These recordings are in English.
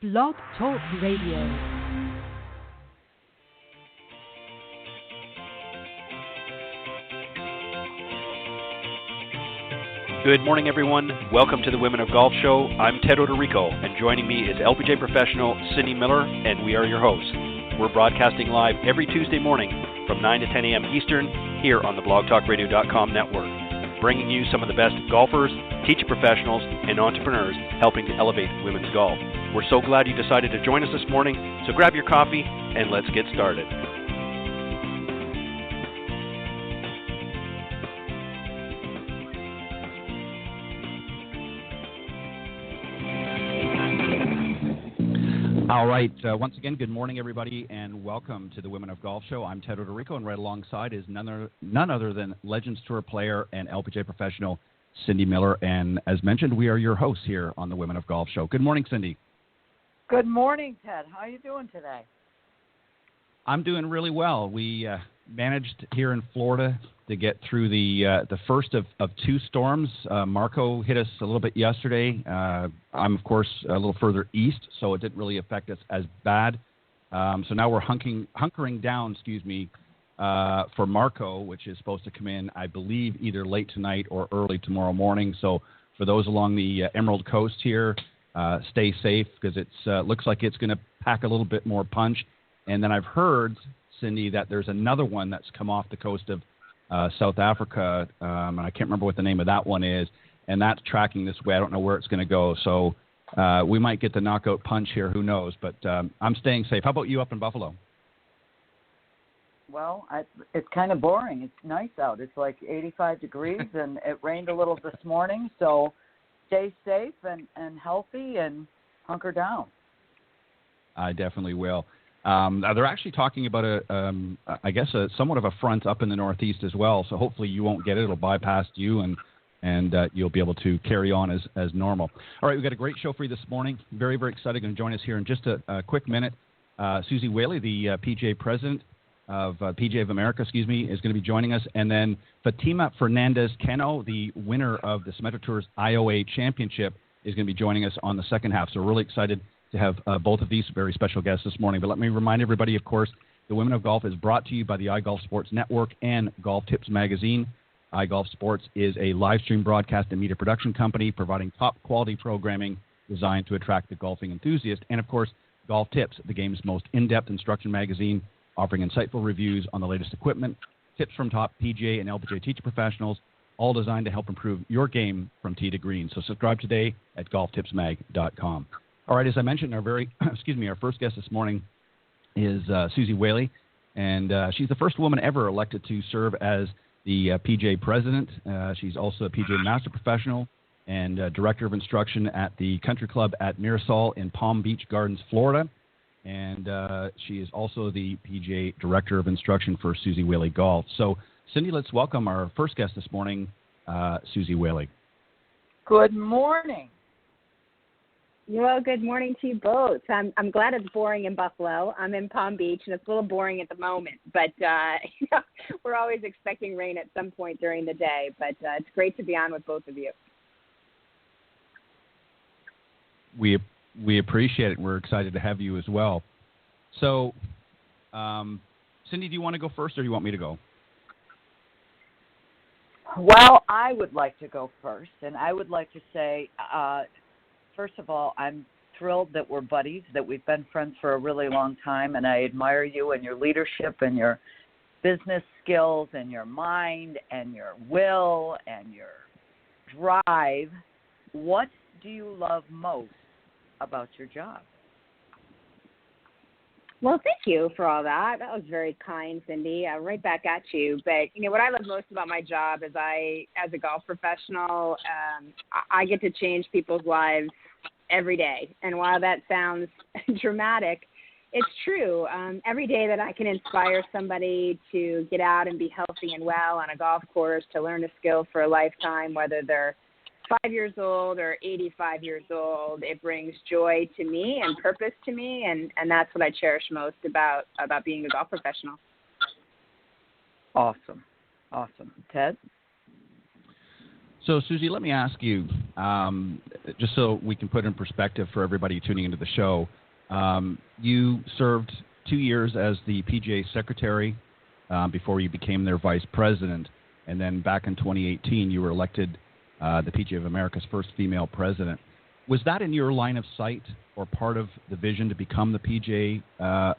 Blog Talk Radio. Good morning, everyone. Welcome to the Women of Golf Show. I'm Ted Odorico, and joining me is LPGA professional Cindy Miller, and we are your hosts. We're broadcasting live every Tuesday morning from 9 to 10 a.m. Eastern here on the blogtalkradio.com network, bringing you some of the best golfers, teaching professionals, and entrepreneurs helping to elevate women's golf. We're so glad you decided to join us this morning, so grab your coffee and let's get started. All right. Once again, good morning, everybody, and welcome to the Women of Golf Show. I'm Ted Odorico, and right alongside is none other than Legends Tour player and LPGA professional Cindy Miller. And as mentioned, we are your hosts here on the Women of Golf Show. Good morning, Cindy. Good morning, Ted. How are you doing today? I'm doing really well. We managed here in Florida to get through the first of two storms. Marco hit us a little bit yesterday. I'm, of course, a little further east, so it didn't really affect us as bad. So now we're hunkering down, for Marco, which is supposed to come in, I believe, either late tonight or early tomorrow morning. So for those along the Emerald Coast here, stay safe because it looks like it's going to pack a little bit more punch. And then I've heard, Cindy, that there's another one that's come off the coast of South Africa, and I can't remember what the name of that one is, and that's tracking this way. I don't know where it's going to go, so we might get the knockout punch here. Who knows? But I'm staying safe. How about you up in Buffalo? Well, it's kind of boring. It's nice out. It's like 85 degrees, and it rained a little this morning, so stay safe and healthy and hunker down. I definitely will. They're actually talking about somewhat of a front up in the Northeast as well. So hopefully you won't get it. It'll bypass you and you'll be able to carry on as normal. All right, we've got a great show for you this morning. Very, very excited. Going to join us here in just a quick minute. Suzy Whaley, the PGA president of PGA of America, is going to be joining us. And then Fatima Fernandez Cano, the winner of the Symetra Tour's IOA championship, is going to be joining us on the second half. So we're really excited to have both of these very special guests this morning. But let me remind everybody, of course, the Women of Golf is brought to you by the iGolf Sports Network and Golf Tips Magazine. iGolf Sports is a live stream broadcast and media production company providing top quality programming designed to attract the golfing enthusiast. And, of course, Golf Tips, the game's most in-depth instruction magazine, offering insightful reviews on the latest equipment, tips from top PGA and LPGA teacher professionals, all designed to help improve your game from tee to green. So subscribe today at golftipsmag.com. All right, as I mentioned, our first guest this morning is Suzy Whaley, and she's the first woman ever elected to serve as the PGA president. She's also a PGA master professional and director of instruction at the country club at Mirasol in Palm Beach Gardens, Florida, and she is also the PGA director of instruction for Suzy Whaley Golf. So, Cindy, let's welcome our first guest this morning, Suzy Whaley. Good morning. Well, good morning to you both. I'm glad it's boring in Buffalo. I'm in Palm Beach, and it's a little boring at the moment. But we're always expecting rain at some point during the day. But it's great to be on with both of you. We appreciate it. We're excited to have you as well. So, Cindy, do you want to go first, or do you want me to go? Well, I would like to go first, and I would like to say, first of all, I'm thrilled that we're buddies, that we've been friends for a really long time, and I admire you and your leadership and your business skills and your mind and your will and your drive. What do you love most about your job? Well, thank you for all that. That was very kind, Cindy. Right back at you. But, what I love most about my job is as a golf professional, I get to change people's lives every day. And while that sounds dramatic, it's true. Every day that I can inspire somebody to get out and be healthy and well on a golf course, to learn a skill for a lifetime, whether they're 5 years old or 85 years old, it brings joy to me and purpose to me, and that's what I cherish most about being a golf professional. Awesome. Ted? So, Suzy, let me ask you, just so we can put in perspective for everybody tuning into the show, you served 2 years as the PGA secretary before you became their vice president. And then back in 2018, you were elected the PGA of America's first female president. Was that in your line of sight or part of the vision to become the PGA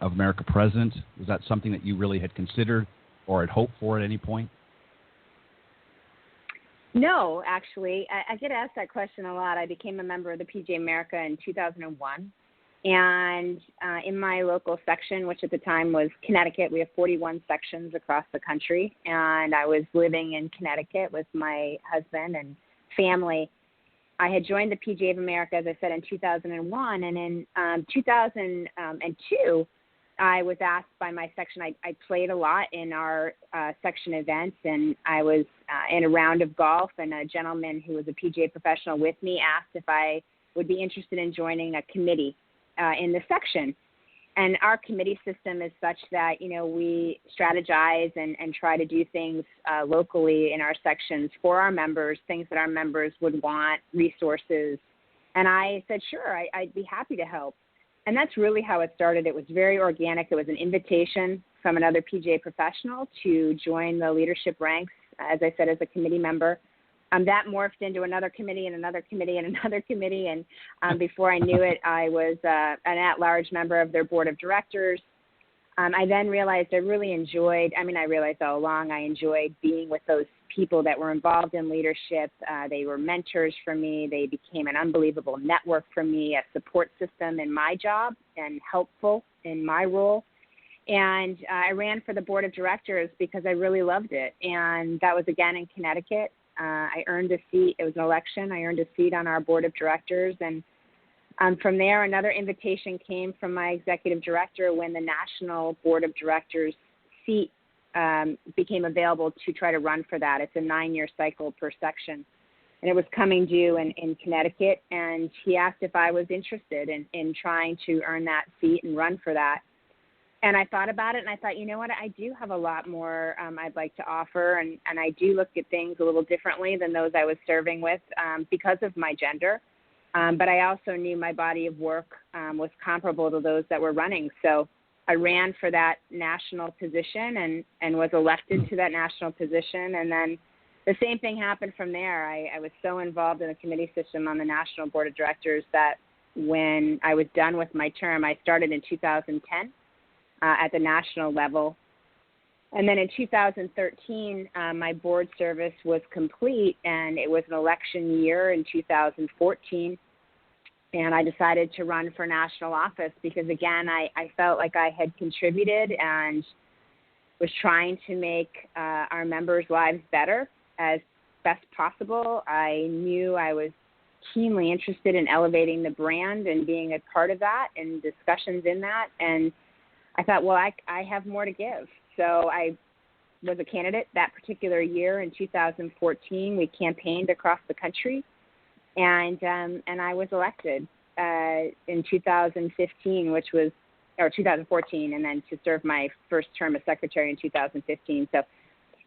of America president? Was that something that you really had considered or had hoped for at any point? No, actually. I get asked that question a lot. I became a member of the PGA America in 2001. And in my local section, which at the time was Connecticut, we have 41 sections across the country. And I was living in Connecticut with my husband and family. I had joined the PGA of America, as I said, in 2001. And in 2002, I was asked by my section, I played a lot in our section events, and I was in a round of golf, and a gentleman who was a PGA professional with me asked if I would be interested in joining a committee in the section. And our committee system is such that, we strategize and try to do things locally in our sections for our members, things that our members would want, resources. And I said, sure, I'd be happy to help. And that's really how it started. It was very organic. It was an invitation from another PGA professional to join the leadership ranks, as I said, as a committee member. That morphed into another committee and another committee and another committee. And before I knew it, I was an at-large member of their board of directors. I then realized I realized all along I enjoyed being with those people that were involved in leadership. They were mentors for me. They became an unbelievable network for me, a support system in my job and helpful in my role. And I ran for the board of directors because I really loved it. And that was again in Connecticut. I earned a seat. It was an election. I earned a seat on our board of directors. And from there, another invitation came from my executive director when the national board of directors seat became available to try to run for that. It's a 9-year cycle per section. And it was coming due in Connecticut. And he asked if I was interested in trying to earn that seat and run for that. And I thought about it, and I thought, you know what, I do have a lot more I'd like to offer, and I do look at things a little differently than those I was serving with because of my gender. But I also knew my body of work was comparable to those that were running. So I ran for that national position and was elected to that national position. And then the same thing happened from there. I was so involved in the committee system on the national board of directors that when I was done with my term, I started in 2010. At the national level. And then in 2013, my board service was complete, and it was an election year in 2014. And I decided to run for national office because, again, I felt like I had contributed and was trying to make our members' lives better as best possible. I knew I was keenly interested in elevating the brand and being a part of that and discussions in that. And I thought, well, I have more to give. So I was a candidate that particular year in 2014. We campaigned across the country, and I was elected in 2015, or 2014, and then to serve my first term as secretary in 2015. So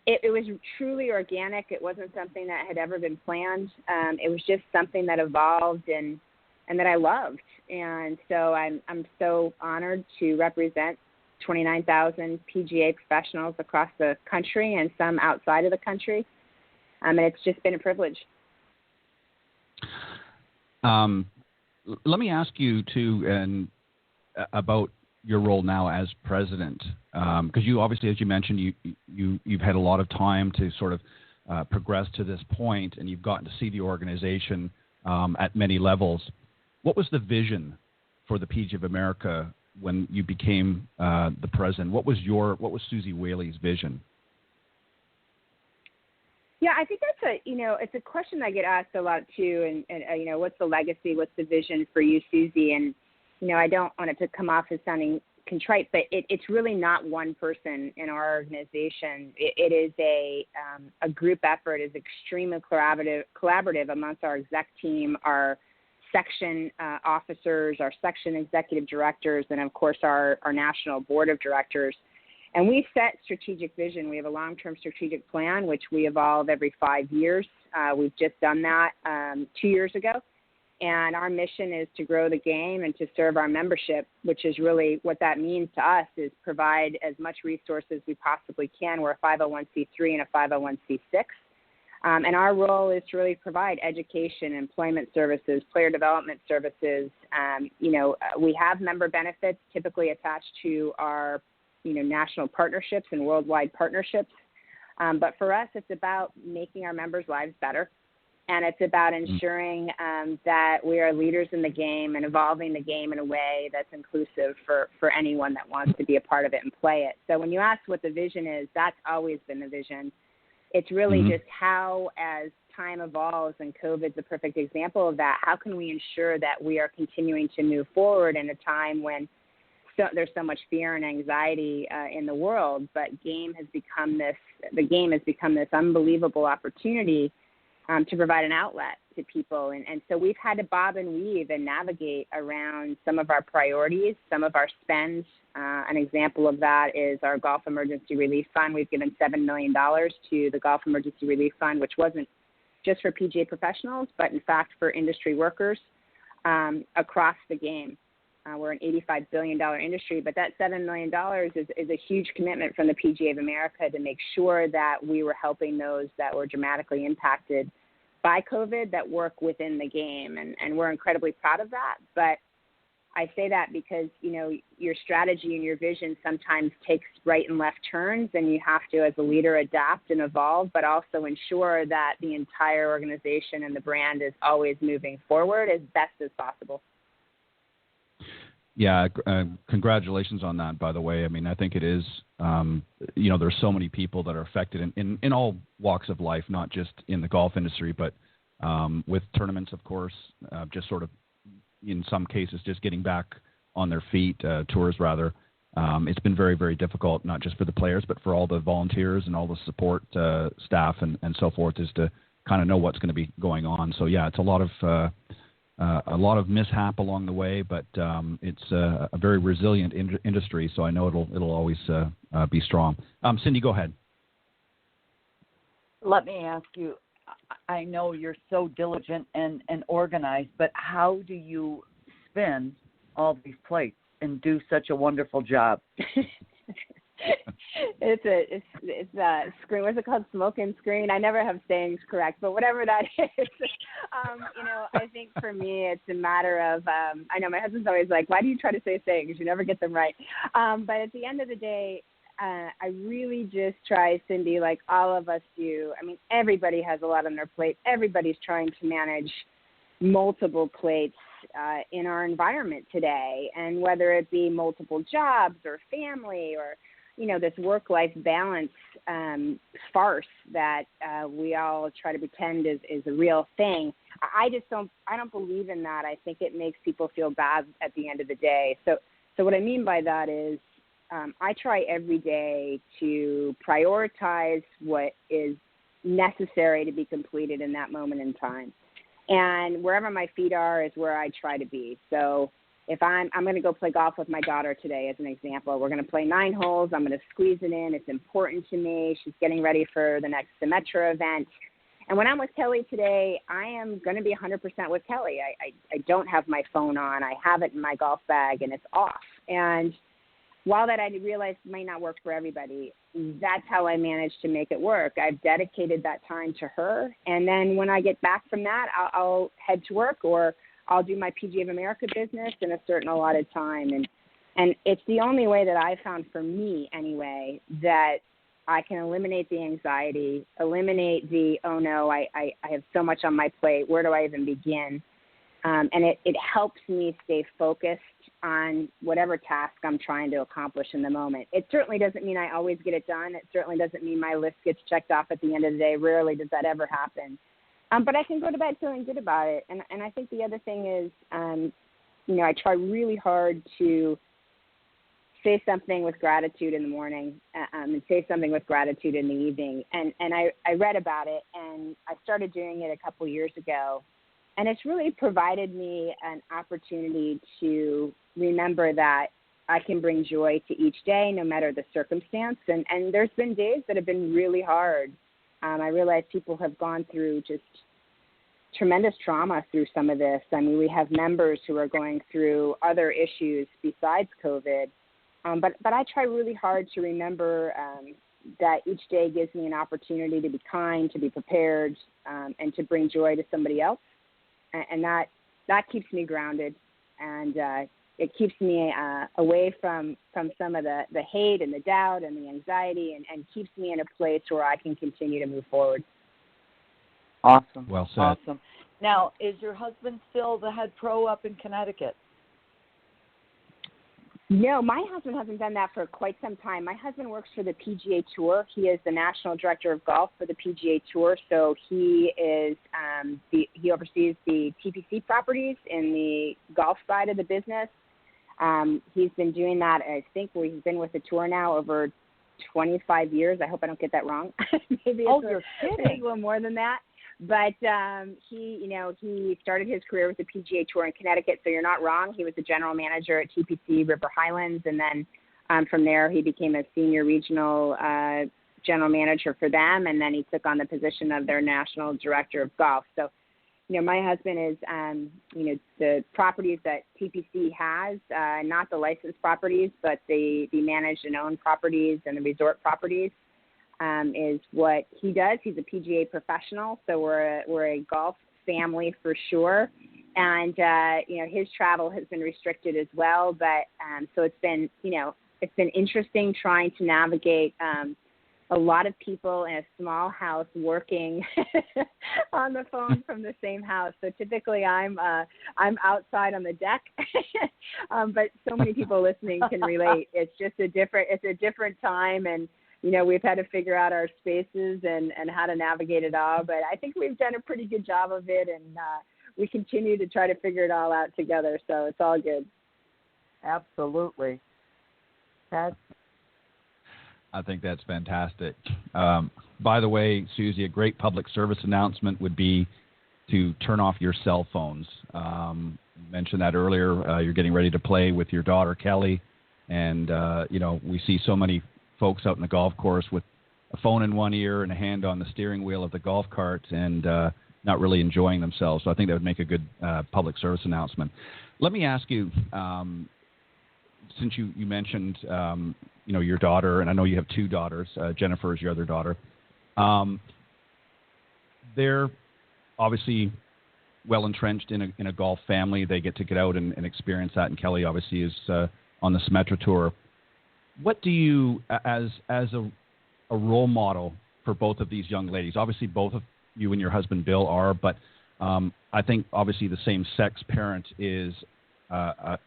it was truly organic. It wasn't something that had ever been planned. It was just something that evolved and that I loved. And so I'm so honored to represent 29,000 PGA professionals across the country and some outside of the country. And it's just been a privilege. Let me ask you, too, about your role now as president, because you obviously, as you mentioned, you've had a lot of time to sort of progress to this point, and you've gotten to see the organization at many levels. What was the vision for the PGA of America when you became the president? What was Suzy Whaley's vision? Yeah, I think that's it's a question I get asked a lot too. And what's the legacy? What's the vision for you, Suzy? And I don't want it to come off as sounding contrite, but it's really not one person in our organization. It is a group effort. It's extremely collaborative amongst our exec team, our section officers, our section executive directors, and of course our national board of directors. And we set strategic vision. We have a long-term strategic plan, which we evolve every 5 years. We've just done that 2 years ago. And our mission is to grow the game and to serve our membership, which is really what that means to us, is provide as much resources as we possibly can. We're a 501c3 and a 501c6. And our role is to really provide education, employment services, player development services. We have member benefits typically attached to our, national partnerships and worldwide partnerships. But for us, it's about making our members' lives better. And it's about ensuring that we are leaders in the game and evolving the game in a way that's inclusive for anyone that wants to be a part of it and play it. So when you ask what the vision is, that's always been the vision. It's really just how, as time evolves, and COVID's a perfect example of that, how can we ensure that we are continuing to move forward in a time when there's so much fear and anxiety in the world, but the game has become this unbelievable opportunity to provide an outlet to people. And so we've had to bob and weave and navigate around some of our priorities, some of our spends. An example of that is our Golf Emergency Relief Fund. We've given $7 million to the Golf Emergency Relief Fund, which wasn't just for PGA professionals, but in fact for industry workers across the game. We're an $85 billion industry, but that $7 million is a huge commitment from the PGA of America to make sure that we were helping those that were dramatically impacted by COVID that work within the game. And we're incredibly proud of that. But I say that because, your strategy and your vision sometimes takes right and left turns, and you have to, as a leader, adapt and evolve, but also ensure that the entire organization and the brand is always moving forward as best as possible. Yeah, congratulations on that, by the way. I mean, I think it is, there's so many people that are affected in all walks of life, not just in the golf industry, but with tournaments, of course, just sort of, in some cases, just getting back on their feet, tours rather. It's been very, very difficult, not just for the players, but for all the volunteers and all the support staff and so forth, is to kind of know what's going to be going on. So, yeah, it's a lot of mishap along the way, but it's a very resilient industry, so I know it'll always be strong. Cindy, go ahead. Let me ask you, I know you're so diligent and organized, but how do you spin all these plates and do such a wonderful job? It's a screen. What's it called? Smoke and screen. I never have sayings correct, but whatever that is, I think for me it's a matter of. I know my husband's always like, "Why do you try to say sayings? You never get them right." But at the end of the day, I really just try, Cindy, like all of us do. I mean, everybody has a lot on their plate. Everybody's trying to manage multiple plates in our environment today, and whether it be multiple jobs or family or this work-life balance farce that we all try to pretend is a real thing. I don't believe in that. I think it makes people feel bad at the end of the day. So what I mean by that is I try every day to prioritize what is necessary to be completed in that moment in time. And wherever my feet are is where I try to be. So if I'm going to go play golf with my daughter today, as an example, we're going to play 9 holes. I'm going to squeeze it in. It's important to me. She's getting ready for the next Symetra event. And when I'm with Kelly today, I am going to be 100% with Kelly. I don't have my phone on. I have it in my golf bag, and it's off. And while that I realize might not work for everybody, that's how I manage to make it work. I've dedicated that time to her. And then when I get back from that, I'll head to work, or I'll do my PGA of America business in a certain allotted time. And it's the only way that I've found, for me anyway, that I can eliminate the anxiety, eliminate the, oh no, I have so much on my plate, where do I even begin? And it helps me stay focused on whatever task I'm trying to accomplish in the moment. It certainly doesn't mean I always get it done. It certainly doesn't mean my list gets checked off at the end of the day. Rarely does that ever happen. But I can go to bed feeling good about it. And I think the other thing is, I try really hard to say something with gratitude in the morning and say something with gratitude in the evening. And I read about it, and I started doing it a couple years ago. And it's really provided me an opportunity to remember that I can bring joy to each day, no matter the circumstance. And there's been days that have been really hard. I realize people have gone through just tremendous trauma through some of this. I mean, we have members who are going through other issues besides COVID. But I try really hard to remember that each day gives me an opportunity to be kind, to be prepared, and to bring joy to somebody else. And that keeps me grounded, and it keeps me away from some of the hate and the doubt and the anxiety, and keeps me in a place where I can continue to move forward. Awesome. Well said. Awesome. Now, is your husband still the head pro up in Connecticut? No, my husband hasn't done that for quite some time. My husband works for the PGA Tour. He is the national director of golf for the PGA Tour. So he is he oversees the TPC properties in the golf side of the business. He's been doing that. I think he's been with the tour now over 25 years. I hope I don't get that wrong. Maybe you're kidding. A little more than that. But he started his career with the PGA Tour in Connecticut, so you're not wrong. He was the general manager at TPC River Highlands, and then from there he became a senior regional general manager for them, and then he took on the position of their national director of golf. So, my husband is, the properties that TPC has, not the licensed properties, but the managed and owned properties and the resort properties. Is what he does. He's a PGA professional, so we're a golf family for sure. And his travel has been restricted as well, but so it's been interesting trying to navigate a lot of people in a small house working on the phone from the same house. So typically I'm outside on the deck, but so many people listening can relate. It's just a different time, and we've had to figure out our spaces and how to navigate it all. But I think we've done a pretty good job of it, and we continue to try to figure it all out together. So it's all good. Absolutely. I think that's fantastic. By the way, Suzy, a great public service announcement would be to turn off your cell phones. You mentioned that earlier. You're getting ready to play with your daughter, Kelly. And, we see so many folks out in the golf course with a phone in one ear and a hand on the steering wheel of the golf cart and not really enjoying themselves. So I think that would make a good public service announcement. Let me ask you, since you mentioned, your daughter, and I know you have two daughters. Jennifer is your other daughter. They're obviously well entrenched in a golf family. They get to get out and experience that. And Kelly obviously is on the Symetra Tour. What do you, as a role model for both of these young ladies? Obviously, both of you and your husband Bill are, but I think obviously the same-sex parent is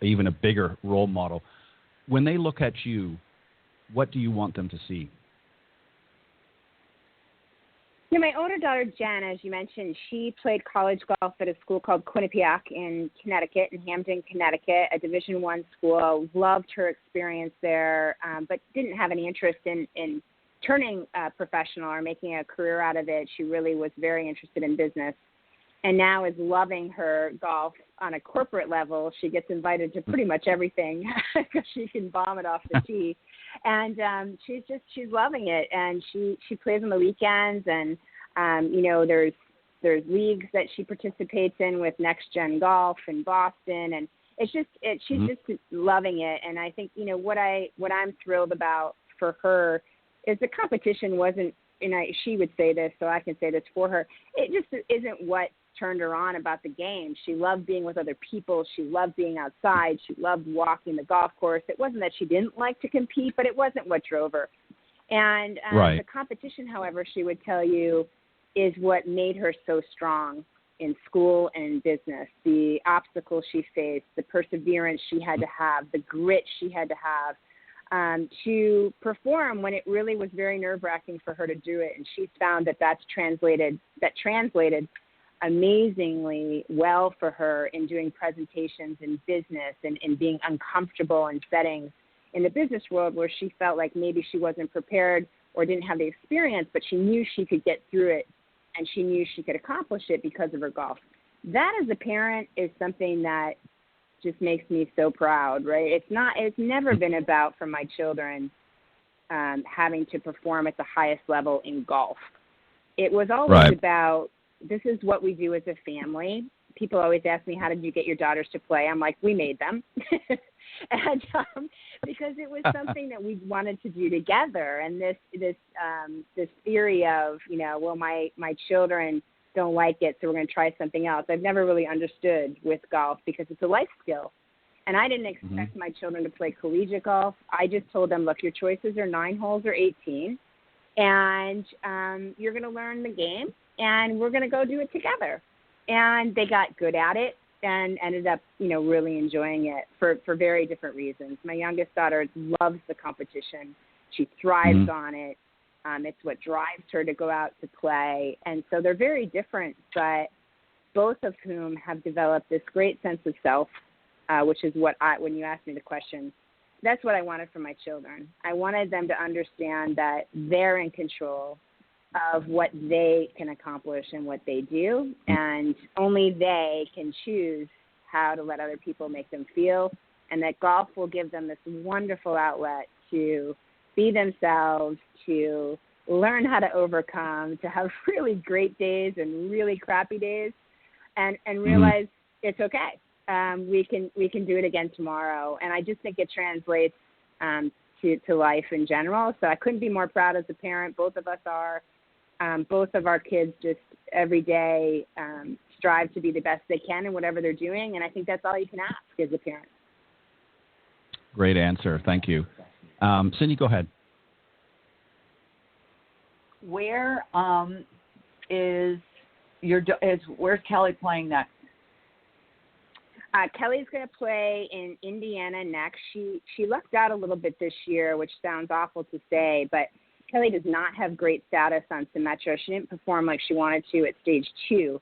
even a bigger role model. When they look at you, what do you want them to see? Yeah, my older daughter, Jen, as you mentioned, she played college golf at a school called Quinnipiac in Connecticut, in Hamden, Connecticut, a Division I school. Loved her experience there, but didn't have any interest in turning professional or making a career out of it. She really was very interested in business, and now is loving her golf on a corporate level. She gets invited to pretty much everything because she can bomb it off the tee. And she's loving it, and she plays on the weekends, and there's leagues that she participates in with Next Gen Golf in Boston, and she's just loving it. And I think what I'm thrilled about for her is the competition wasn't, and she would say this, so I can say this for her. It just isn't what turned her on about the game. She loved being with other people. She loved being outside. She loved walking the golf course. It wasn't that she didn't like to compete, but it wasn't what drove her. And the competition, however, she would tell you, is what made her so strong in school and in business. The obstacles she faced, the perseverance she had to have, the grit she had to have to perform when it really was very nerve-wracking for her to do it. And she's found that translated amazingly well for her in doing presentations in business and in being uncomfortable in settings in the business world where she felt like maybe she wasn't prepared or didn't have the experience, but she knew she could get through it and she knew she could accomplish it because of her golf. That as a parent is something that just makes me so proud, right? It's never been about for my children having to perform at the highest level in golf. It was always Right. about, this is what we do as a family. People always ask me, how did you get your daughters to play? I'm like, we made them. And because it was something that we wanted to do together. And this theory of, well, my children don't like it, so we're going to try something else. I've never really understood with golf because it's a life skill. And I didn't expect my children to play collegiate golf. I just told them, look, your choices are 9 holes or 18, and you're going to learn the game, and we're going to go do it together. And they got good at it and ended up, really enjoying it for very different reasons. My youngest daughter loves the competition. She thrives on it. It's what drives her to go out to play. And so they're very different, but both of whom have developed this great sense of self, which is what when you asked me the question, that's what I wanted for my children. I wanted them to understand that they're in control of what they can accomplish and what they do, and only they can choose how to let other people make them feel, and that golf will give them this wonderful outlet to be themselves, to learn how to overcome, to have really great days and really crappy days, and realize it's okay. We can do it again tomorrow. And I just think it translates to life in general. So I couldn't be more proud as a parent. Both of us are. Both of our kids just every day strive to be the best they can in whatever they're doing. And I think that's all you can ask as a parent. Great answer. Thank you. Cindy, go ahead. Where where's Kelly playing next? Kelly's going to play in Indiana next. She lucked out a little bit this year, which sounds awful to say, but Kelly does not have great status on Symetra. She didn't perform like she wanted to at stage 2.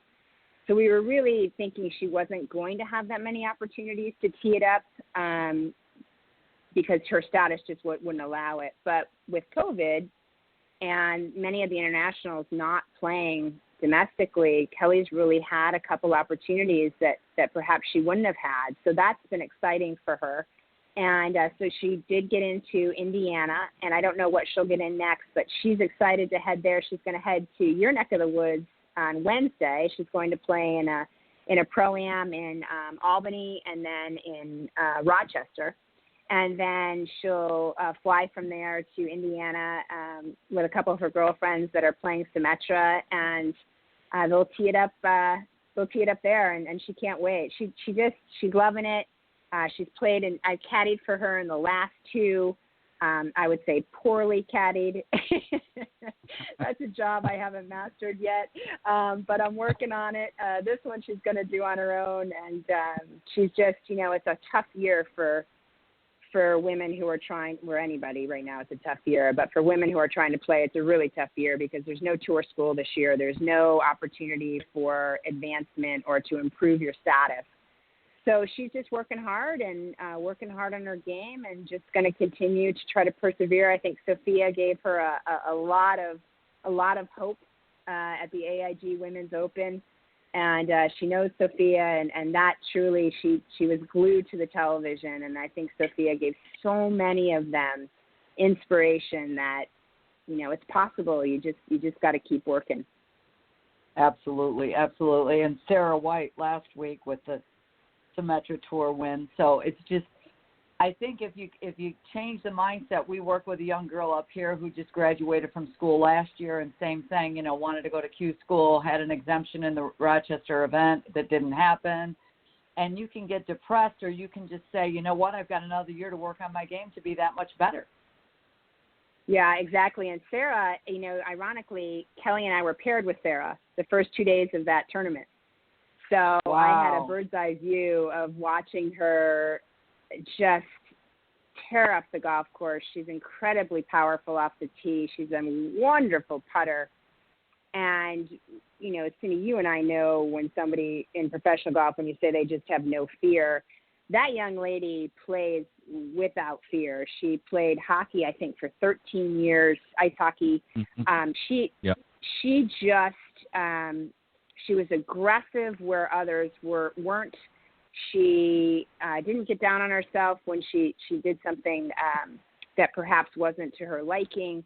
So we were really thinking she wasn't going to have that many opportunities to tee it up because her status just wouldn't allow it. But with COVID and many of the internationals not playing domestically, Kelly's really had a couple opportunities that perhaps she wouldn't have had. So that's been exciting for her. And so she did get into Indiana, and I don't know what she'll get in next, but she's excited to head there. She's going to head to your neck of the woods on Wednesday. She's going to play in a Pro-Am in Albany and then in Rochester. And then she'll fly from there to Indiana with a couple of her girlfriends that are playing Symetra, and they'll tee it up. They'll tee it up there, and she can't wait. She's loving it. She's played, and I caddied for her in the last 2. I would say poorly caddied. That's a job I haven't mastered yet, but I'm working on it. This one she's going to do on her own, and she's just, it's a tough year for women who are trying, or anybody right now, it's a tough year, but for women who are trying to play, it's a really tough year because there's no tour school this year. There's no opportunity for advancement or to improve your status. So she's just working hard and working hard on her game and just going to continue to try to persevere. I think Sophia gave her a lot of hope at the AIG Women's Open. And she knows Sophia, and that truly, she was glued to the television. And I think Sophia gave so many of them inspiration that, it's possible. You just got to keep working. Absolutely, absolutely. And Sarah White last week with the Symetra Tour win. So it's just, I think if you change the mindset, we work with a young girl up here who just graduated from school last year, and same thing, wanted to go to Q school, had an exemption in the Rochester event that didn't happen. And you can get depressed, or you can just say, you know what, I've got another year to work on my game to be that much better. Yeah, exactly. And Sarah, ironically, Kelly and I were paired with Sarah the first 2 days of that tournament. So wow. I had a bird's eye view of watching her just tear up the golf course. She's incredibly powerful off the tee. She's a wonderful putter. And, Cindy, you and I know when somebody in professional golf, when you say they just have no fear, that young lady plays without fear. She played hockey, I think, for 13 years, ice hockey. She was aggressive where others weren't. She didn't get down on herself when she did something that perhaps wasn't to her liking.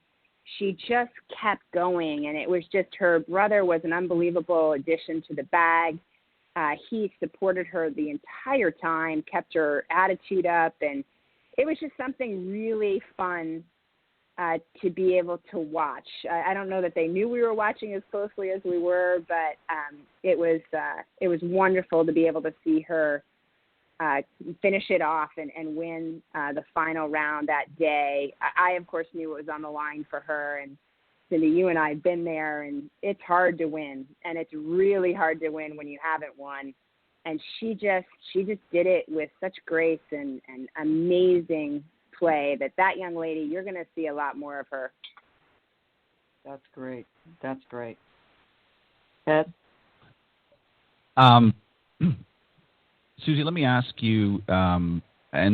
she just kept going, and it was just, her brother was an unbelievable addition to the bag. He supported her the entire time, kept her attitude up, and it was just something really fun to be able to watch. I don't know that they knew we were watching as closely as we were, but it was wonderful to be able to see her finish it off and win the final round that day. I, of course, knew it was on the line for her. And Cindy, you and I have been there, and it's hard to win. And it's really hard to win when you haven't won. And she just did it with such grace and amazing play that young lady, you're going to see a lot more of her. That's great. That's great. Ed? Suzy, let me ask you, and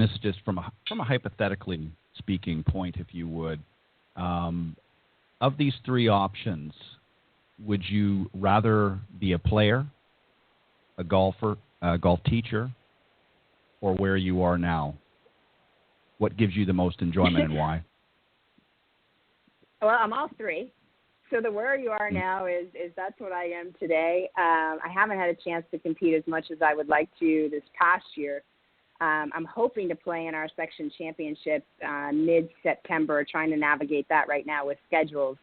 this is just from a hypothetically speaking point, if you would, of these three options, would you rather be a player, a golfer, a golf teacher, or where you are now? What gives you the most enjoyment and why? Well, I'm all three. So the where you are now is that's what I am today. I haven't had a chance to compete as much as I would like to this past year. I'm hoping to play in our section championship mid-September, trying to navigate that right now with schedules.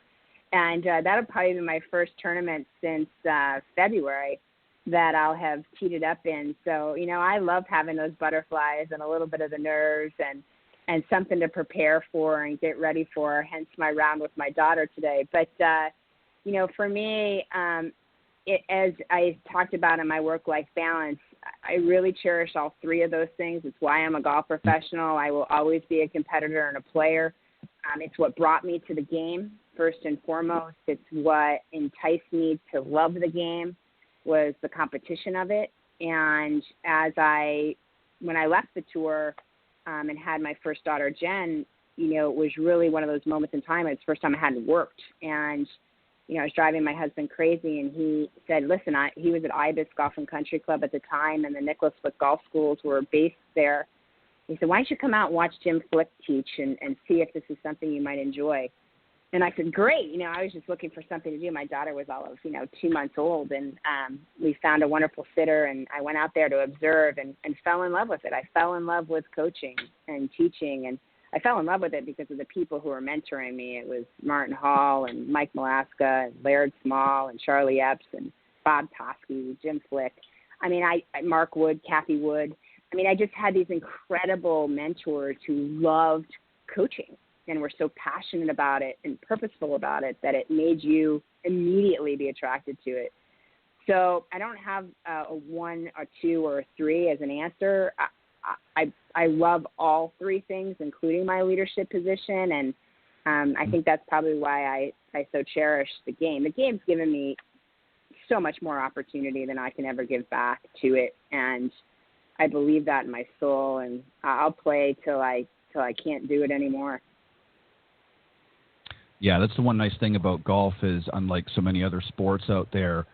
And that'll probably be my first tournament since February that I'll have teed it up in. So, I love having those butterflies and a little bit of the nerves and something to prepare for and get ready for, hence my round with my daughter today. But, for me, as I talked about in my work-life balance, I really cherish all three of those things. It's why I'm a golf professional. I will always be a competitor and a player. It's what brought me to the game, first and foremost. It's what enticed me to love the game, was the competition of it. And when I left the tour, and had my first daughter, Jen, it was really one of those moments in time. It's the first time I hadn't worked. And, I was driving my husband crazy, and he said, listen, he was at Ibis Golf and Country Club at the time, and the Nicholas Flick Golf Schools were based there. He said, why don't you come out and watch Jim Flick teach and see if this is something you might enjoy? And I said, great. I was just looking for something to do. My daughter was all of, 2 months old, and we found a wonderful sitter, and I went out there to observe and fell in love with it. I fell in love with coaching and teaching, and I fell in love with it because of the people who were mentoring me. It was Martin Hall and Mike Malaska and Laird Small and Charlie Epps and Bob Toskey, Jim Flick. Mark Wood, Kathy Wood. I just had these incredible mentors who loved coaching and were so passionate about it and purposeful about it that it made you immediately be attracted to it. So I don't have a one or two or a three as an answer. I love all three things, including my leadership position, and I think that's probably why I so cherish the game. The game's given me so much more opportunity than I can ever give back to it, and I believe that in my soul, and I'll play till I can't do it anymore. Yeah, that's the one nice thing about golf is, unlike so many other sports out there,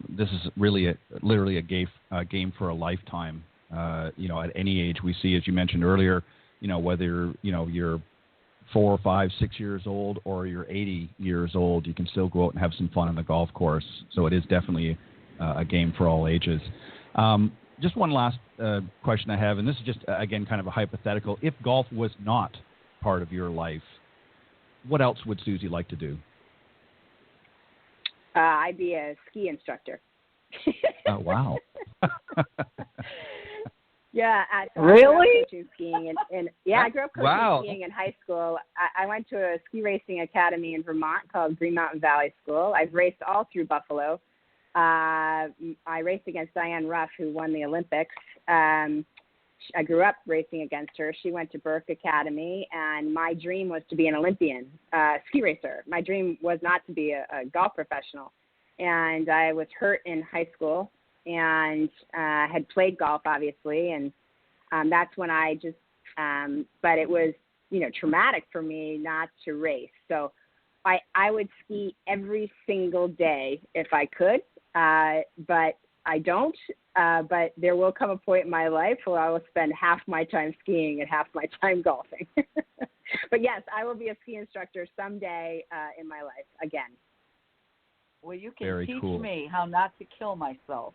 this is really literally a game for a lifetime. At any age we see, as you mentioned earlier, whether you're 4, 5, 6 years old or you're 80 years old, you can still go out and have some fun on the golf course. So it is definitely a game for all ages. Just one last question I have, and this is just, again, kind of a hypothetical. If golf was not part of your life, what else would Suzy like to do? I'd be a ski instructor. Oh, wow. Yeah. Really? I grew up coaching skiing. I grew up coaching skiing in high school. I went to a ski racing academy in Vermont called Green Mountain Valley School. I've raced all through Buffalo. I raced against Diane Ruff, who won the Olympics. I grew up racing against her. She went to Burke Academy, and my dream was to be an Olympian ski racer. My dream was not to be a golf professional. And I was hurt in high school and had played golf, obviously, and that's when I just but it was, traumatic for me not to race. So I would ski every single day if I could, but I don't. But there will come a point in my life where I will spend half my time skiing and half my time golfing. But But yes, I will be a ski instructor someday in my life again. Well, you can Very teach cool. me how not to kill myself.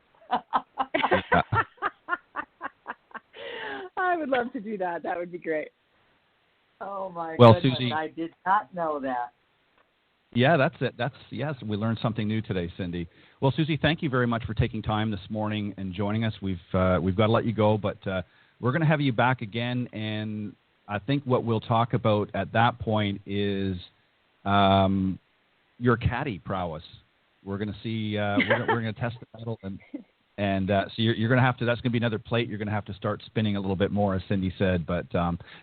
I would love to do that. That would be great. Oh, my Well, goodness. Suzy, I did not know that. Yeah, that's it. Yes, we learned something new today, Cindy. Well, Suzy, thank you very much for taking time this morning and joining us. We've got to let you go, but we're going to have you back again, and I think what we'll talk about at that point is your caddy prowess. We're going to see. We're going to test the metal, and so you're going to have to. That's going to be another plate. You're going to have to start spinning a little bit more, as Cindy said. But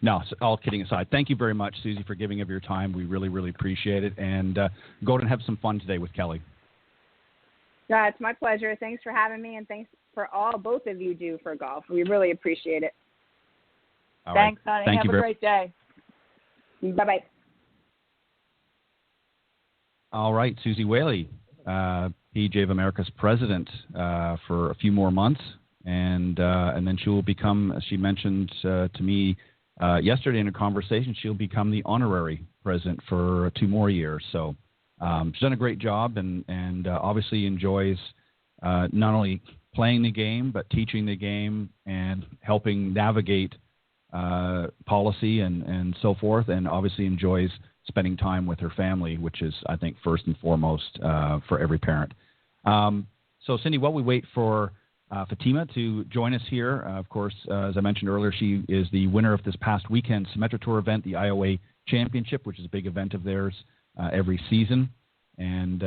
no, all kidding aside, thank you very much, Suzy, for giving of your time. We really, really appreciate it. And go out and have some fun today with Kelly. Yeah, it's my pleasure. Thanks for having me, and thanks for all both of you do for golf. We really appreciate it. All Thanks, right. honey. Thank Have you a great day. Bye-bye. All right, Suzy Whaley, PGA of America's president for a few more months, and then she will become, as she mentioned to me yesterday in a conversation, she'll become the honorary president for 2 more years. So she's done a great job, and obviously enjoys not only playing the game but teaching the game and helping navigate policy and so forth, and obviously enjoys spending time with her family, which is, I think, first and foremost for every parent. So, Cindy, while we wait for Fatima to join us here, of course, as I mentioned earlier, she is the winner of this past weekend's Symetra Tour event, the IOA Championship, which is a big event of theirs every season. And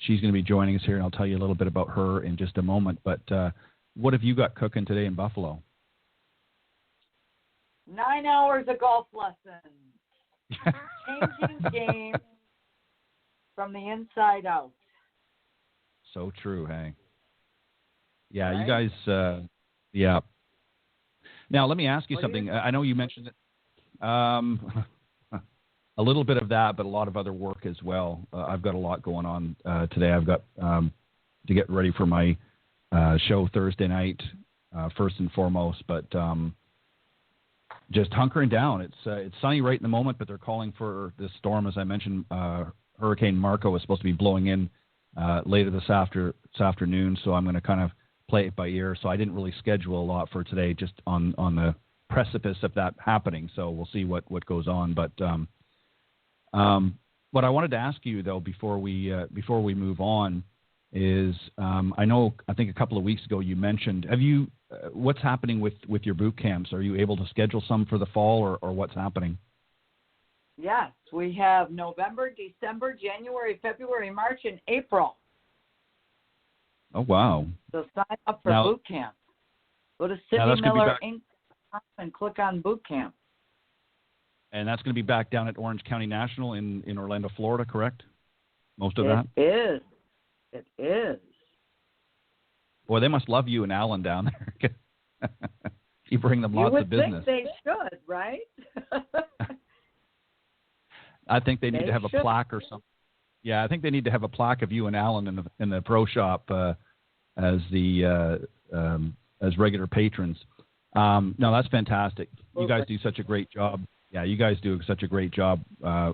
she's going to be joining us here, and I'll tell you a little bit about her in just a moment. But what have you got cooking today in Buffalo? 9 hours of golf lessons. Changing game from the inside out. So true, hey. Yeah, Right? you guys, yeah. Now, let me ask you something. I know you mentioned it. A little bit of that, but a lot of other work as well. I've got a lot going on today. I've got to get ready for my show Thursday night, first and foremost, but just hunkering down. It's sunny right in the moment, but they're calling for this storm, as I mentioned. Hurricane Marco is supposed to be blowing in later this afternoon, so I'm going to kind of play it by ear. So I didn't really schedule a lot for today, just on the precipice of that happening. So we'll see what goes on. But what I wanted to ask you, though, before we move on, is I think a couple of weeks ago you mentioned, what's happening with your boot camps? Are you able to schedule some for the fall, or what's happening? Yes, we have November, December, January, February, March, and April. Oh, wow. So sign up for boot camp. Go to Now, Sydney Miller Inc. and click on boot camp. And that's going to be back down at Orange County National in Orlando, Florida, correct? Most of that? It is. Boy, they must love you and Alan down there. You bring them lots of business. You would think they should, right? I think they need to have a plaque or something. Yeah, I think they need to have a plaque of you and Alan in the pro shop as regular patrons. No, that's fantastic. You guys do such a great job. Yeah, you guys do such a great job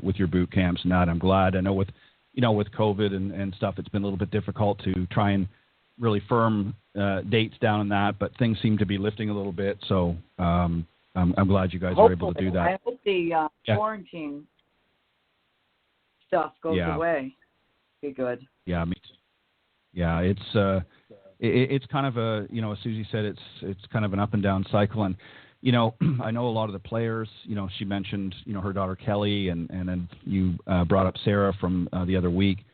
with your boot camps, and that I'm glad. I know with COVID and stuff, it's been a little bit difficult to try and really firm dates down on that, but things seem to be lifting a little bit. So I'm glad you guys are able to do that. I hope the quarantine stuff goes away. Be good. Yeah, me too. Yeah, it's kind of a, as Suzy said, it's kind of an up and down cycle. And, I know a lot of the players, she mentioned, her daughter Kelly, and then you brought up Sarah from the other week.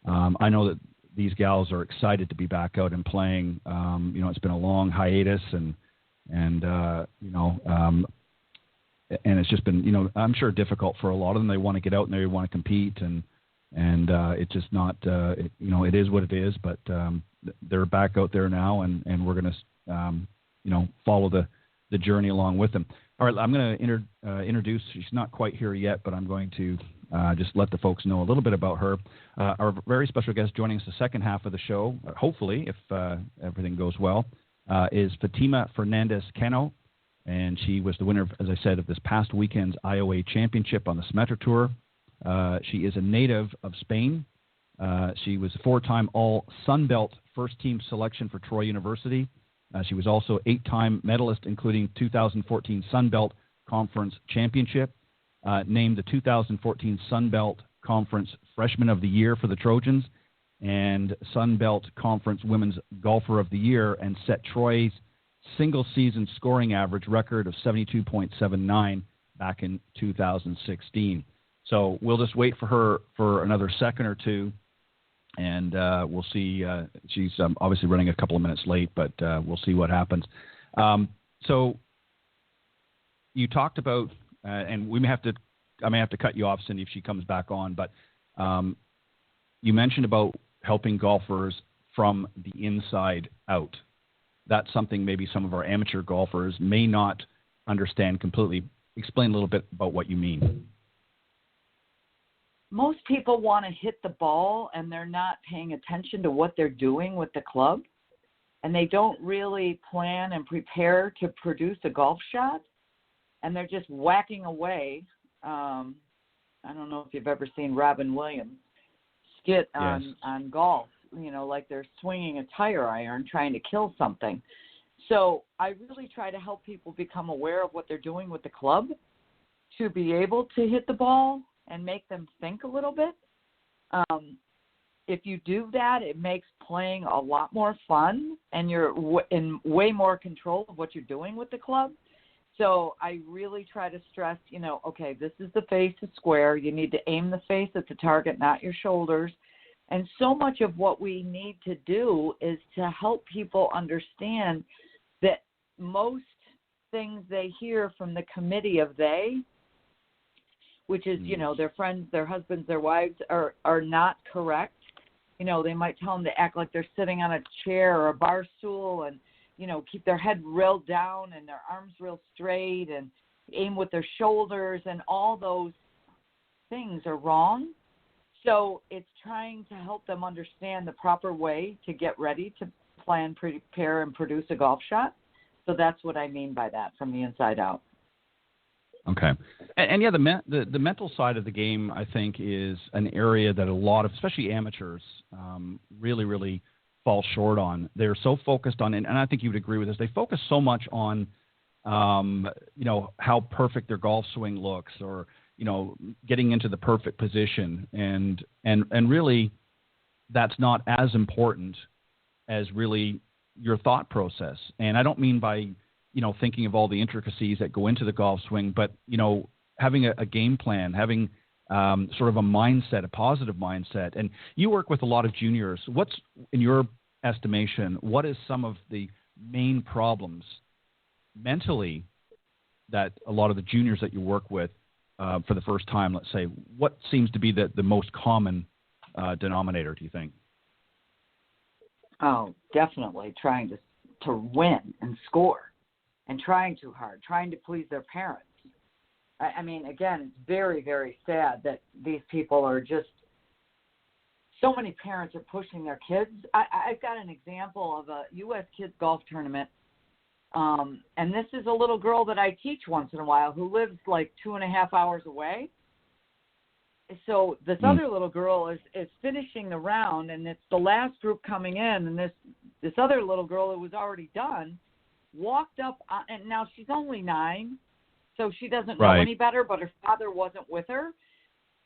I know that these gals are excited to be back out and playing. It's been a long hiatus, and it's just been, I'm sure difficult for a lot of them. They want to get out and they want to compete, and it's just not, it is what it is, but they're back out there now, and we're going to, follow the journey along with them. All right, I'm going to introduce, she's not quite here yet, but I'm going to just let the folks know a little bit about her. Our very special guest joining us the second half of the show, hopefully, if everything goes well, is Fatima Fernandez Cano. and she was the winner, as I said, of this past weekend's IOA Championship on the Symetra Tour. She is a native of Spain. She was a 4-time All-Sunbelt first-team selection for Troy University. She was also 8-time medalist, including 2014 Sunbelt Conference Championship, named the 2014 Sunbelt Conference Freshman of the Year for the Trojans, and Sunbelt Conference Women's Golfer of the Year, and set Troy's single-season scoring average record of 72.79 back in 2016. So we'll just wait for her for another second or two, and we'll see. She's obviously running a couple of minutes late, but we'll see what happens. So you talked about, and I may have to cut you off, Cindy, if she comes back on, but you mentioned about helping golfers from the inside out. That's something maybe some of our amateur golfers may not understand completely. Explain a little bit about what you mean. Most people want to hit the ball and they're not paying attention to what they're doing with the club, and they don't really plan and prepare to produce a golf shot, and they're just whacking away. I don't know if you've ever seen Robin Williams skit on golf, like they're swinging a tire iron trying to kill something. So I really try to help people become aware of what they're doing with the club to be able to hit the ball and make them think a little bit. If you do that, it makes playing a lot more fun, and you're in way more control of what you're doing with the club. So I really try to stress, okay, this is the face is square. You need to aim the face at the target, not your shoulders. And so much of what we need to do is to help people understand that most things they hear from the committee of they, which is, their friends, their husbands, their wives, are not correct. They might tell them to act like they're sitting on a chair or a bar stool and, keep their head real down and their arms real straight and aim with their shoulders, and all those things are wrong. So it's trying to help them understand the proper way to get ready to plan, prepare, and produce a golf shot. So that's what I mean by that, from the inside out. Okay. And yeah, the mental side of the game, I think, is an area that a lot of, especially amateurs, really, really fall short on. They're so focused on, and I think you would agree with this, they focus so much on, how perfect their golf swing looks, or, getting into the perfect position. And really, that's not as important as really your thought process. And I don't mean by, thinking of all the intricacies that go into the golf swing, but, having a game plan, having sort of a mindset, a positive mindset. And you work with a lot of juniors. What's, in your estimation, what is some of the main problems mentally that a lot of the juniors that you work with for the first time, let's say, what seems to be the most common denominator, do you think? Oh, definitely trying to win and score, and trying too hard, trying to please their parents. I mean, again, it's very, very sad that these people are just, so many parents are pushing their kids. I've got an example of a U.S. kids golf tournament, and this is a little girl that I teach once in a while who lives like 2.5 hours away. So this other little girl is finishing the round, and it's the last group coming in, and this other little girl who was already done walked up, and now she's only 9, so she doesn't know any better, but her father wasn't with her.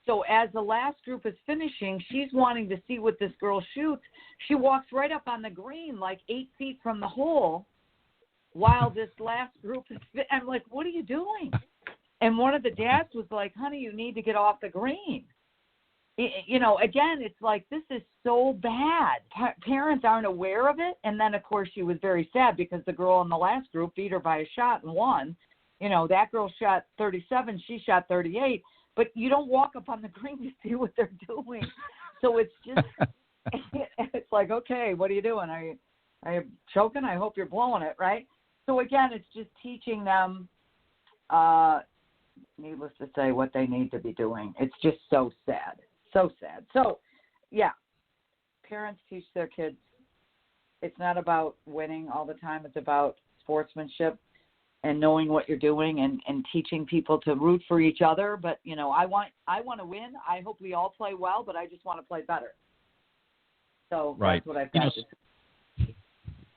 So as the last group is finishing, she's wanting to see what this girl shoots. She walks right up on the green, like 8 feet from the hole, while this last group is – I'm like, what are you doing? And one of the dads was like, honey, you need to get off the green. Again, it's like, this is so bad. Parents aren't aware of it. And then, of course, she was very sad because the girl in the last group beat her by a shot and won. That girl shot 37, she shot 38. But you don't walk up on the green to see what they're doing. So it's just it's like, okay, what are you doing? Are you choking? I hope you're blowing it, right? So, again, it's just teaching them, needless to say, what they need to be doing. It's just so sad. So sad. So, yeah, parents teach their kids it's not about winning all the time. It's about sportsmanship. and knowing what you're doing and teaching people to root for each other. But, you know, I want to win. I hope we all play well, but I just want to play better. So right. That's what I've got to say.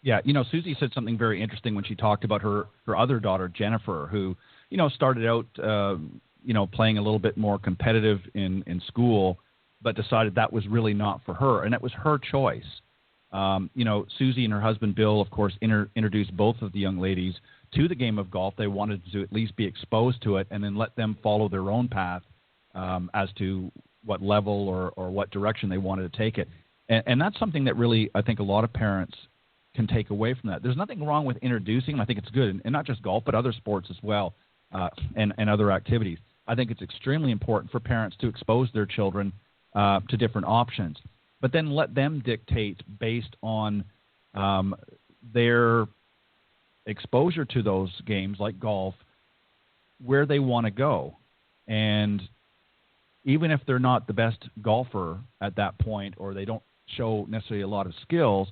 Yeah, you know, Suzy said something very interesting when she talked about her other daughter, Jennifer, who, you know, started out, you know, playing a little bit more competitive in school, but decided that was really not for her, and that was her choice. You know, Suzy and her husband, Bill, of course, introduced both of the young ladies to the game of golf. They wanted to at least be exposed to it and then let them follow their own path as to what level or what direction they wanted to take it. And that's something that really, I think, a lot of parents can take away from that. There's nothing wrong with introducing them. I think it's good, and not just golf, but other sports as well, and other activities. I think it's extremely important for parents to expose their children to different options, but then let them dictate based on their exposure to those games like golf, where they want to go. And even if they're not the best golfer at that point, or they don't show necessarily a lot of skills,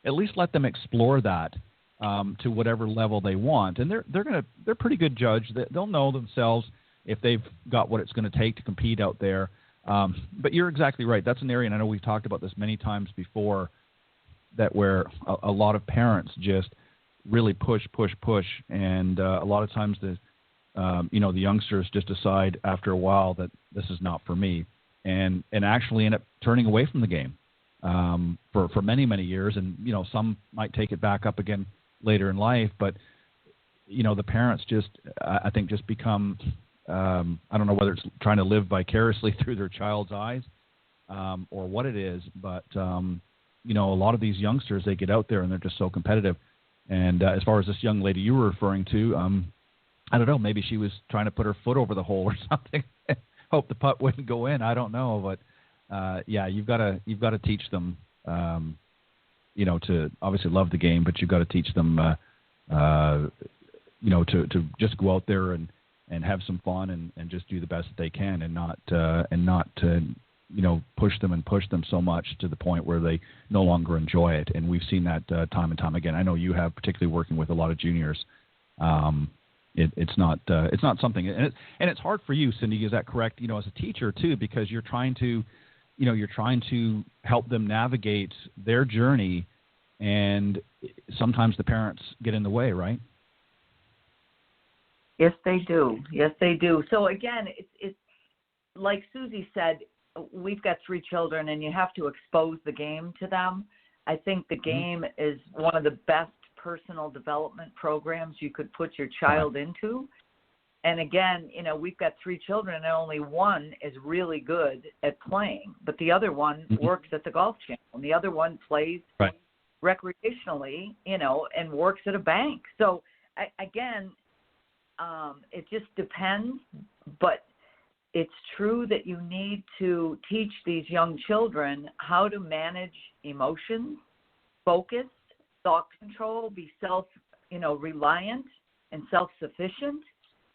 at least let them explore that to whatever level they want. And they're pretty good judge. They'll know themselves if they've got what it's going to take to compete out there. But you're exactly right. That's an area, and I know we've talked about this many times before, that where a lot of parents just really push, and a lot of times the youngsters just decide after a while that this is not for me, and actually end up turning away from the game for many, many years. And, you know, some might take it back up again later in life, but, you know, the parents just, I think, just become, I don't know whether it's trying to live vicariously through their child's eyes or what it is, but, you know, a lot of these youngsters, they get out there and they're just so competitive. And as far as this young lady you were referring to, I don't know, maybe she was trying to put her foot over the hole or something. Hope the putt wouldn't go in. I don't know, but yeah, you've got to teach them, you know, to obviously love the game, but you've got to teach them, you know, to just go out there and have some fun and just do the best that they can, and not to you know, push them so much to the point where they no longer enjoy it. And we've seen that time and time again. I know you have, particularly working with a lot of juniors. It's not something, and it's hard for you, Cindy. Is that correct? You know, as a teacher too, because you're trying to help them navigate their journey, and sometimes the parents get in the way, right? Yes, they do. So again, it's like Suzy said, we've got 3 children, and you have to expose the game to them. I think the game is one of the best personal development programs you could put your child into. And again, you know, we've got 3 children, and only one is really good at playing, but the other one works at the Golf Channel, and the other one plays recreationally, you know, and works at a bank. So again, it just depends, but it's true that you need to teach these young children how to manage emotions, focus, thought control, be reliant and self-sufficient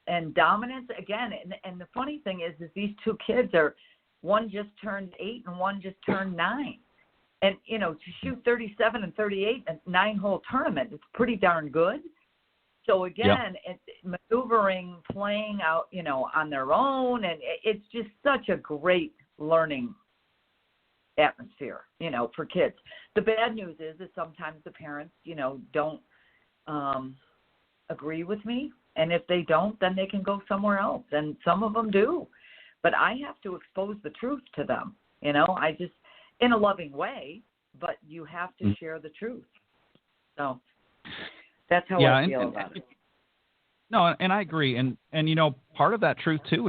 and dominant. Again, and the funny thing is these 2 kids one just turned 8 and one just turned 9. And, you know, to shoot 37 and 38 in a 9-hole tournament, it's pretty darn good. So again, it's maneuvering, playing out, you know, on their own, and it's just such a great learning atmosphere, you know, for kids. The bad news is sometimes the parents, you know, don't agree with me, and if they don't, then they can go somewhere else, and some of them do. But I have to expose the truth to them, you know, I just, in a loving way, but you have to share the truth. So that's how I feel about it. No, and I agree. And you know, part of that truth too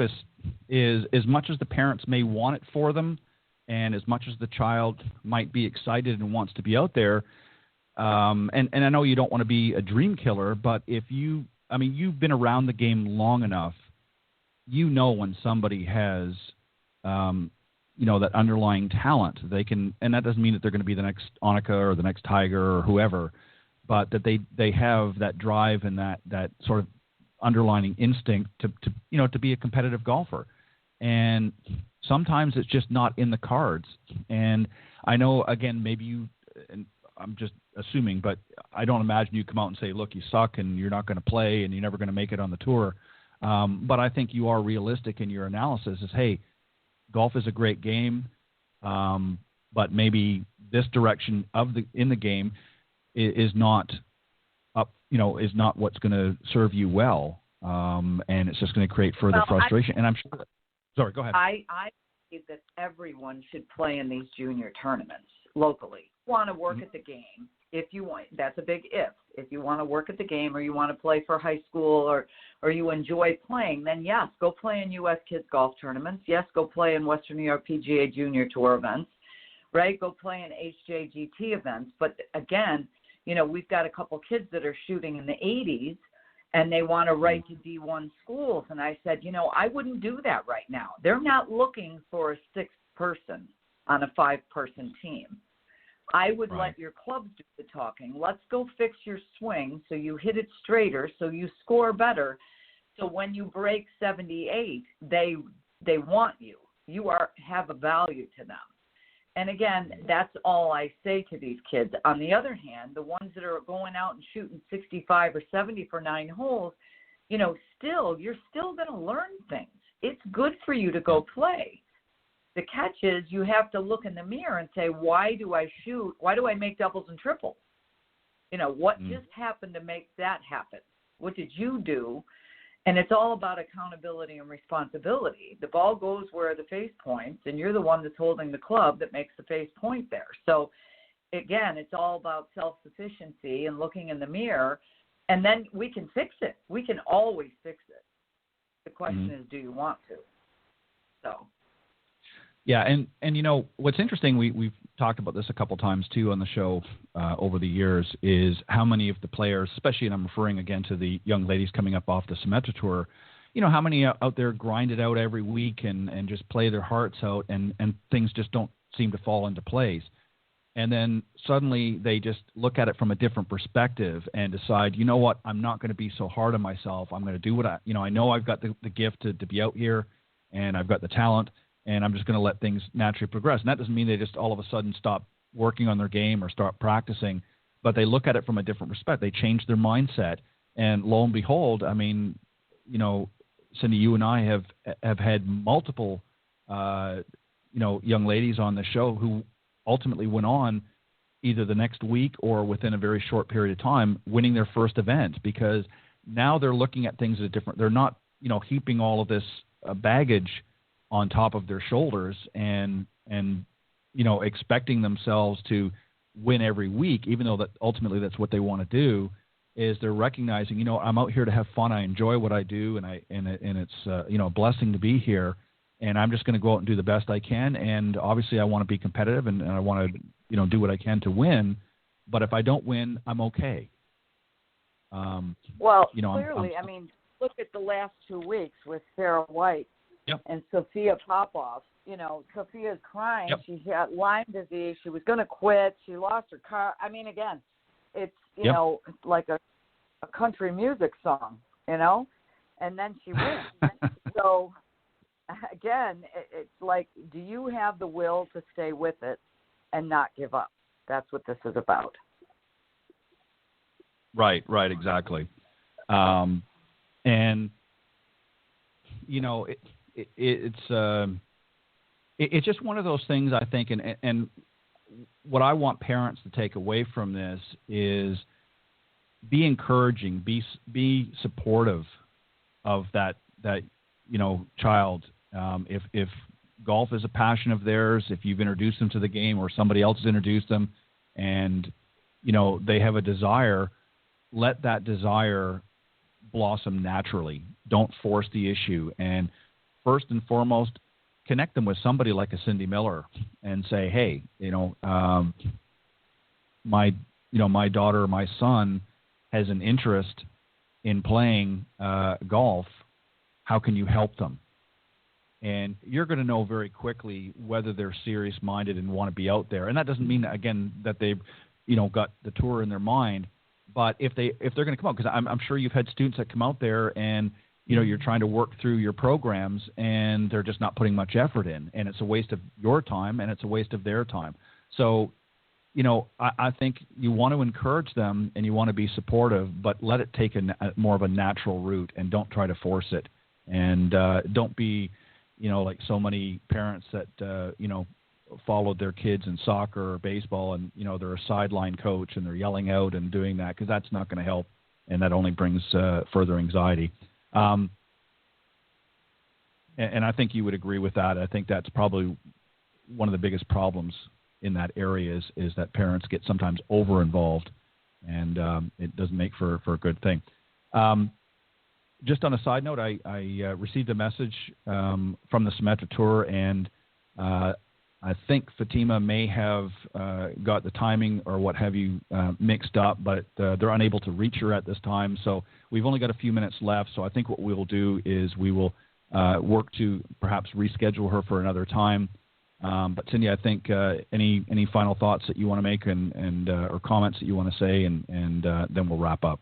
is as much as the parents may want it for them, and as much as the child might be excited and wants to be out there, and I know you don't want to be a dream killer, but you've been around the game long enough, you know when somebody has, you know, that underlying talent, they can, and that doesn't mean that they're going to be the next Annika or the next Tiger or whoever, but that they have that drive and that sort of underlying instinct to be a competitive golfer. And sometimes it's just not in the cards. And I know, again, maybe you, and I'm just assuming, but I don't imagine you come out and say, look, you suck and you're not going to play and you're never going to make it on the tour. But I think you are realistic in your analysis is, hey, golf is a great game, but maybe this direction in the game is not up, is not what's going to serve you well, and it's just going to create further frustration. And I'm sure. Sorry, go ahead. I believe that everyone should play in these junior tournaments locally. Want to work at the game if you want. That's a big if. If you want to work at the game or you want to play for high school or you enjoy playing, then yes, go play in U.S. kids golf tournaments. Yes, go play in Western New York PGA Junior Tour events, right? Go play in HJGT events. But again, we've got a couple kids that are shooting in the 80s and they want to write to D1 schools. And I said, I wouldn't do that right now. They're not looking for a sixth person on a 5-person team. I would let your clubs do the talking. Let's go fix your swing so you hit it straighter, so you score better. So when you break 78, they want you. You have a value to them. And again, that's all I say to these kids. On the other hand, the ones that are going out and shooting 65 or 70 for 9 holes, you're still going to learn things. It's good for you to go play. The catch is you have to look in the mirror and say, why do I shoot? Why do I make doubles and triples? What just happened to make that happen? What did you do? And it's all about accountability and responsibility. The ball goes where the face points, and you're the one that's holding the club that makes the face point there. So, again, it's all about self-sufficiency and looking in the mirror, and then we can fix it. We can always fix it. The question is, do you want to? So. Yeah, and what's interesting, we've talked about this a couple times too on the show over the years, is how many of the players, especially, and I'm referring again to the young ladies coming up off the Symetra Tour, how many out there grind it out every week and just play their hearts out and things just don't seem to fall into place. And then suddenly they just look at it from a different perspective and decide, you know what, I'm not going to be so hard on myself. I'm going to do what I know I've got the gift to be out here and I've got the talent. And I'm just going to let things naturally progress. And that doesn't mean they just all of a sudden stop working on their game or start practicing, but they look at it from a different perspective. They change their mindset. And lo and behold, I mean, Cindy, you and I have had multiple, young ladies on the show who ultimately went on either the next week or within a very short period of time winning their first event, because now they're looking at things as different. They're not, heaping all of this baggage on top of their shoulders and expecting themselves to win every week, even though that ultimately that's what they want to do. Is they're recognizing, I'm out here to have fun. I enjoy what I do, and it's a blessing to be here, and I'm just going to go out and do the best I can. And obviously, I want to be competitive, and I want to do what I can to win. But if I don't win, I'm okay. Clearly, I mean, look at the last 2 weeks with Sarah White. Yep. And Sophia Popov. Sophia's crying. Yep. She's got Lyme disease. She was going to quit. She lost her car. I mean, again, it's, like a country music song, and then she wins. So, again, it's like, do you have the will to stay with it and not give up? That's what this is about. Right, exactly. And, it's just one of those things, I think, and what I want parents to take away from this is be encouraging, be supportive of that child. If golf is a passion of theirs, if you've introduced them to the game or somebody else has introduced them, and they have a desire, let that desire blossom naturally. Don't force the issue. And first and foremost, connect them with somebody like a Cindy Miller and say, hey, my daughter or my son has an interest in playing golf. How can you help them? And you're going to know very quickly whether they're serious-minded and want to be out there. And that doesn't mean, again, that they've, got the tour in their mind. But if they're going to come out, because I'm sure you've had students that come out there and you're trying to work through your programs and they're just not putting much effort in, and it's a waste of your time and it's a waste of their time. So, I think you want to encourage them and you want to be supportive, but let it take more of a natural route and don't try to force it. And don't be, like so many parents that, followed their kids in soccer or baseball and, they're a sideline coach and they're yelling out and doing that, because that's not going to help. And that only brings further anxiety. And I think you would agree with that. I think that's probably one of the biggest problems in that area is that parents get sometimes over-involved, and it doesn't make for a good thing. Just on a side note, I received a message from the Symetra Tour, and I think Fatima may have got the timing or what have you mixed up, but they're unable to reach her at this time. So we've only got a few minutes left. So I think what we will do is we will work to perhaps reschedule her for another time. But Cindy, I think any final thoughts that you want to make and or comments that you want to say, and then we'll wrap up.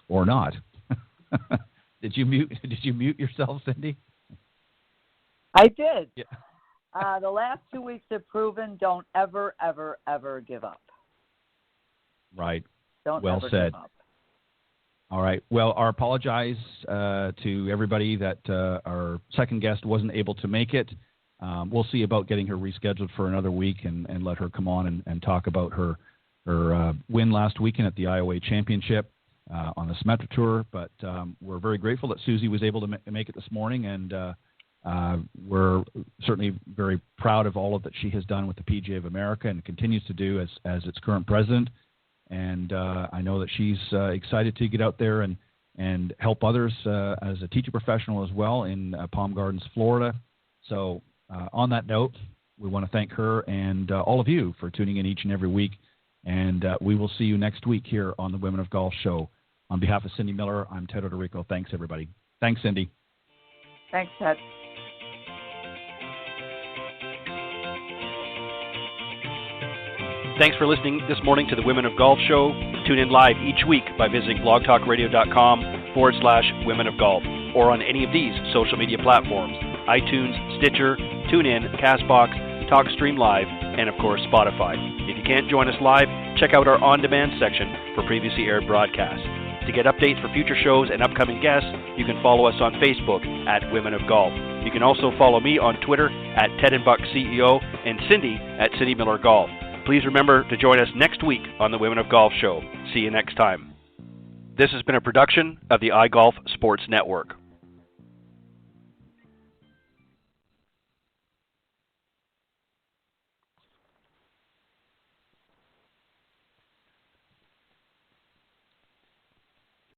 Or not. Did you mute yourself, Cindy? I did. Yeah. The last 2 weeks have proven don't ever, ever, ever give up. Right. Don't well ever said. give up. All right. Well, I apologize to everybody that our second guest wasn't able to make it. We'll see about getting her rescheduled for another week and let her come on and talk about her win last weekend at the IOA Championship on the Symetra Tour. But we're very grateful that Suzy was able to make it this morning, and we're certainly very proud of all of that she has done with the PGA of America and continues to do as its current president. And I know that she's excited to get out there and help others as a teaching professional as well in Palm Gardens, Florida. So on that note, we want to thank her and all of you for tuning in each and every week. And we will see you next week here on the Women of Golf Show. On behalf of Cindy Miller, I'm Ted Odorico. Thanks, everybody. Thanks, Cindy. Thanks, Ted. Thanks for listening this morning to the Women of Golf Show. Tune in live each week by visiting blogtalkradio.com/Women of Golf, or on any of these social media platforms: iTunes, Stitcher, TuneIn, CastBox, TalkStream Live, and of course Spotify. If you can't join us live, check out our on-demand section for previously aired broadcasts. To get updates for future shows and upcoming guests, you can follow us on Facebook at Women of Golf. You can also follow me on Twitter at TedandBuckCEO and Cindy at Cindy Miller Golf. Please remember to join us next week on the Women of Golf Show. See you next time. This has been a production of the iGolf Sports Network.